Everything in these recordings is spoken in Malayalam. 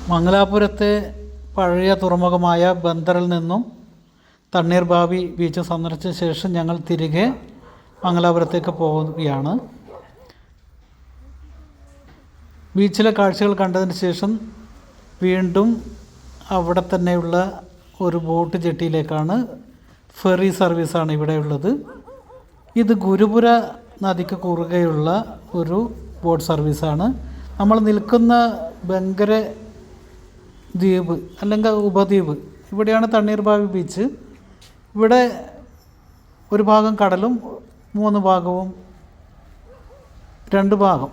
മംഗലാപുരത്തെ പഴയ തുറമുഖമായ ബന്ദറിൽ നിന്നും തണ്ണീർഭാവി ബീച്ച് സന്ദർശിച്ച ശേഷം ഞങ്ങൾ തിരികെ മംഗലാപുരത്തേക്ക് പോവുകയാണ്. ബീച്ചിലെ കാഴ്ചകൾ കണ്ടതിന് ശേഷം വീണ്ടും അവിടെ തന്നെയുള്ള ഒരു ബോട്ട് ജെട്ടിയിലേക്കാണ്. ഫെറി സർവീസാണ് ഇവിടെയുള്ളത്. ഇത് ഗുരുപുര നദിക്ക് കുറുകെയുള്ള ഒരു ബോട്ട് സർവീസാണ്. നമ്മൾ നിൽക്കുന്ന ബങ്കര ദ്വീപ് അല്ലെങ്കിൽ ഉപദ്വീപ്, ഇവിടെയാണ് തണ്ണീർഭാവി ബീച്ച്. ഇവിടെ ഒരു ഭാഗം കടലും 3 ഭാഗവും 2 ഭാഗം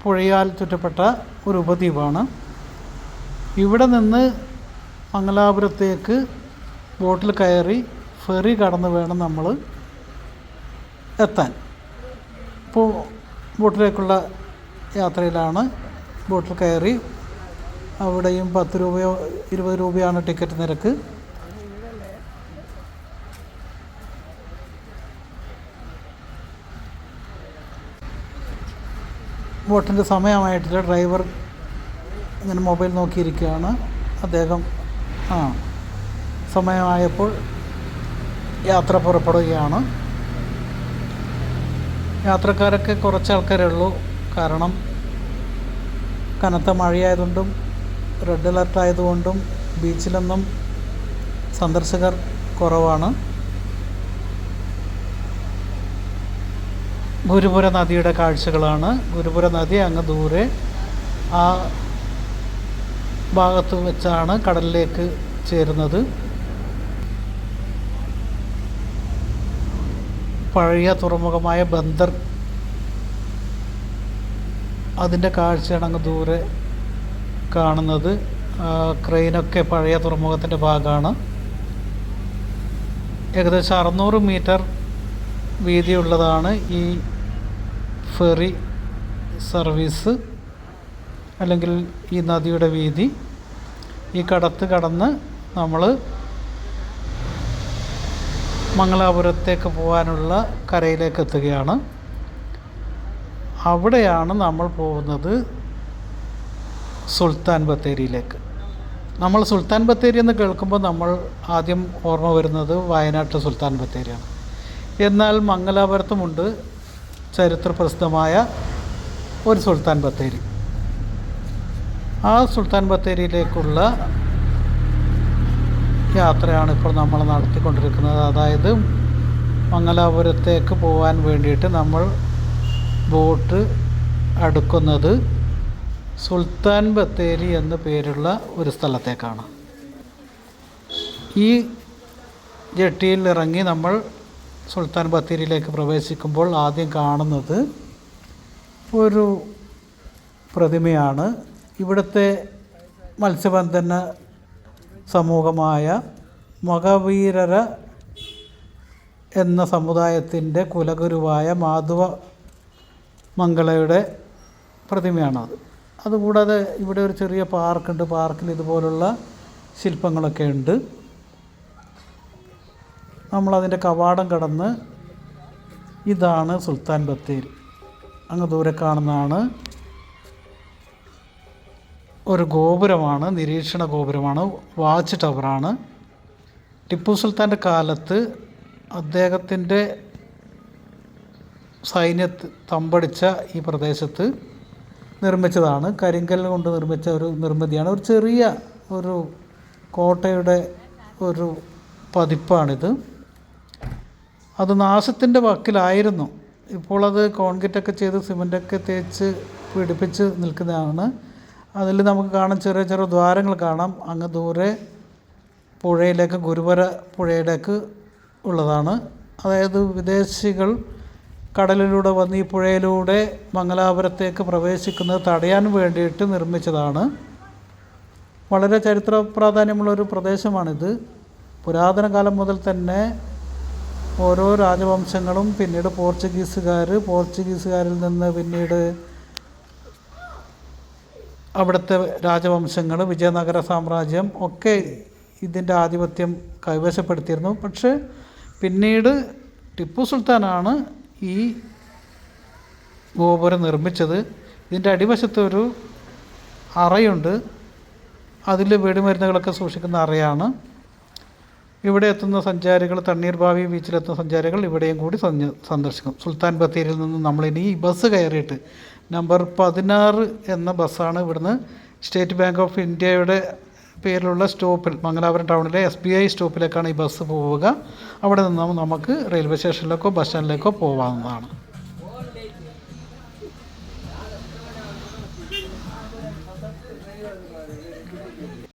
പുഴയാൽ ചുറ്റപ്പെട്ട ഒരു ഉപദ്വീപാണ്. ഇവിടെ നിന്ന് മംഗലാപുരത്തേക്ക് ബോട്ടിൽ കയറി ഫെറി കടന്ന് വേണം നമ്മൾ എത്താൻ. ഇപ്പോൾ ബോട്ടിലേക്കുള്ള യാത്രയിലാണ്. ബോട്ടിൽ കയറി അവിടെയും 10 രൂപയോ 20 രൂപയാണ് ടിക്കറ്റ് നിരക്ക്. ബോട്ടിൻ്റെ സമയമായിട്ടില്ല. ഡ്രൈവർ ഇങ്ങനെ മൊബൈൽ നോക്കിയിരിക്കുകയാണ്. അദ്ദേഹം സമയമായപ്പോൾ യാത്ര പുറപ്പെടുകയാണ്. യാത്രക്കാരൊക്കെ കുറച്ച് ആൾക്കാരേ ഉള്ളൂ. കാരണം കനത്ത മഴയായതുകൊണ്ടും റെഡ് അലർട്ട് ആയതുകൊണ്ടും ബീച്ചിലൊന്നും സന്ദർശകർ കുറവാണ്. ഗുരുപുര നദിയുടെ കാഴ്ചകളാണ്. ഗുരുപുര നദി അങ്ങ് ദൂരെ ആ ഭാഗത്ത് വെച്ചാണ് കടലിലേക്ക് ചേരുന്നത്. പഴയ തുറമുഖമായ ബന്ദർ, അതിൻ്റെ കാഴ്ചയാണ് അങ്ങ് ദൂരെ കാണുന്നത്. ക്രെയിനൊക്കെ പഴയ തുറമുഖത്തിൻ്റെ ഭാഗമാണ്. ഏകദേശം 600 മീറ്റർ വീതിയുള്ളതാണ് ഈ ഫെറി സർവീസ്, അല്ലെങ്കിൽ ഈ നദിയുടെ വീതി. ഈ കടന്ന് നമ്മൾ മംഗലാപുരത്തേക്ക് പോകാനുള്ള കരയിലേക്ക് എത്തുകയാണ്. അവിടെയാണ് നമ്മൾ പോകുന്നത് സുൽത്താൻ ബത്തേരിയിലേക്ക്. നമ്മൾ സുൽത്താൻ ബത്തേരി എന്ന് കേൾക്കുമ്പോൾ നമ്മൾ ആദ്യം ഓർമ്മ വരുന്നത് വയനാട്ട് സുൽത്താൻ ബത്തേരിയാണ്. എന്നാൽ മംഗലാപുരത്തുമുണ്ട് ചരിത്ര പ്രസിദ്ധമായ ഒരു സുൽത്താൻ ബത്തേരി. ആ സുൽത്താൻ ബത്തേരിയിലേക്കുള്ള യാത്രയാണ് ഇപ്പോൾ നമ്മൾ നടത്തിക്കൊണ്ടിരിക്കുന്നത്. അതായത് മംഗലാപുരത്തേക്ക് പോകാൻ വേണ്ടിയിട്ട് നമ്മൾ ബോട്ട് അടുക്കുന്നത് സുൽത്താൻ ബത്തേരി എന്ന പേരുള്ള ഒരു സ്ഥലത്തേക്കാണ്. ഈ ജെട്ടിയിൽ ഇറങ്ങി നമ്മൾ സുൽത്താൻ ബത്തേരിയിലേക്ക് പ്രവേശിക്കുമ്പോൾ ആദ്യം കാണുന്നത് ഒരു പ്രതിമയാണ്. ഇവിടുത്തെ മത്സ്യബന്ധന സമൂഹമായ മകവീരര എന്ന സമുദായത്തിൻ്റെ കുലഗുരുവായ മാധവ മംഗളയുടെ പ്രതിമയാണത്. അതുകൂടാതെ ഇവിടെ ഒരു ചെറിയ പാർക്കുണ്ട്. പാർക്കിൽ ഇതുപോലുള്ള ശില്പങ്ങളൊക്കെ ഉണ്ട്. നമ്മളതിൻ്റെ കവാടം കടന്ന് ഇതാണ് സുൽത്താൻ ബത്തേരി. അങ്ങ് ദൂരെ കാണുന്നതാണ് ഒരു ഗോപുരമാണ്, നിരീക്ഷണ ഗോപുരമാണ്, വാച്ച് ടവറാണ്. ടിപ്പു സുൽത്താൻ്റെ കാലത്ത് അദ്ദേഹത്തിൻ്റെ സൈന്യത്തെ തമ്പടിച്ച ഈ പ്രദേശത്ത് നിർമ്മിച്ചതാണ്. കരിങ്കല്ല് കൊണ്ട് നിർമ്മിച്ച ഒരു നിർമ്മിതിയാണ്. ഒരു ചെറിയ ഒരു കോട്ടയുടെ ഒരു പതിപ്പാണിത്. അത് നാശത്തിൻ്റെ വക്കിലായിരുന്നു. ഇപ്പോൾ അത് കോൺക്രീറ്റൊക്കെ ചെയ്ത് സിമൻ്റൊക്കെ തേച്ച് പിടിപ്പിച്ച് നിൽക്കുന്നതാണ്. അതിൽ നമുക്ക് കാണാം, ചെറിയ ചെറിയ ദ്വാരങ്ങൾ കാണാം. അങ്ങ് ദൂരെ പുഴയിലേക്ക്, ഗുരുപുര പുഴയിലേക്ക് ഉള്ളതാണ്. അതായത് വിദേശികൾ കടലിലൂടെ വന്ന് ഈ പുഴയിലൂടെ മംഗലാപുരത്തേക്ക് പ്രവേശിക്കുന്നത് തടയാൻ വേണ്ടിയിട്ട് നിർമ്മിച്ചതാണ്. വളരെ ചരിത്ര പ്രാധാന്യമുള്ളൊരു പ്രദേശമാണിത്. പുരാതന കാലം മുതൽ തന്നെ ഓരോ രാജവംശങ്ങളും, പിന്നീട് പോർച്ചുഗീസുകാരിൽ നിന്ന് പിന്നീട് അവിടുത്തെ രാജവംശങ്ങൾ, വിജയനഗര സാമ്രാജ്യം ഒക്കെ ഇതിൻ്റെ ആധിപത്യം കൈവശപ്പെടുത്തിയിരുന്നു. പക്ഷേ പിന്നീട് ടിപ്പു സുൽത്താനാണ് ഈ ഗോപുരം നിർമ്മിച്ചത്. ഇതിൻ്റെ അടിവശത്തൊരു അറയുണ്ട്. അതിൽ വെടിമരുന്നുകളൊക്കെ സൂക്ഷിക്കുന്ന അറയാണ്. ഇവിടെ എത്തുന്ന സഞ്ചാരികൾ, തണ്ണീർഭാവി ബീച്ചിലെത്തുന്ന സഞ്ചാരികൾ ഇവിടെയും കൂടി സന്ദർശിക്കും. സുൽത്താൻ ബത്തേരിയിൽ നിന്ന് നമ്മളിനി ഈ ബസ് കയറിയിട്ട് നമ്പർ 16 എന്ന ബസ്സാണ് ഇവിടുന്ന് സ്റ്റേറ്റ് ബാങ്ക് ഓഫ് ഇന്ത്യയുടെ പേരിലുള്ള സ്റ്റോപ്പിൽ, മംഗലാപുരം ടൗണിലെ SBI സ്റ്റോപ്പിലേക്കാണ് ഈ ബസ് പോവുക. അവിടെ നിന്ന് നമുക്ക് റെയിൽവേ സ്റ്റേഷനിലേക്കോ ബസ് സ്റ്റാൻഡിലേക്കോ പോകാവുന്നതാണ്.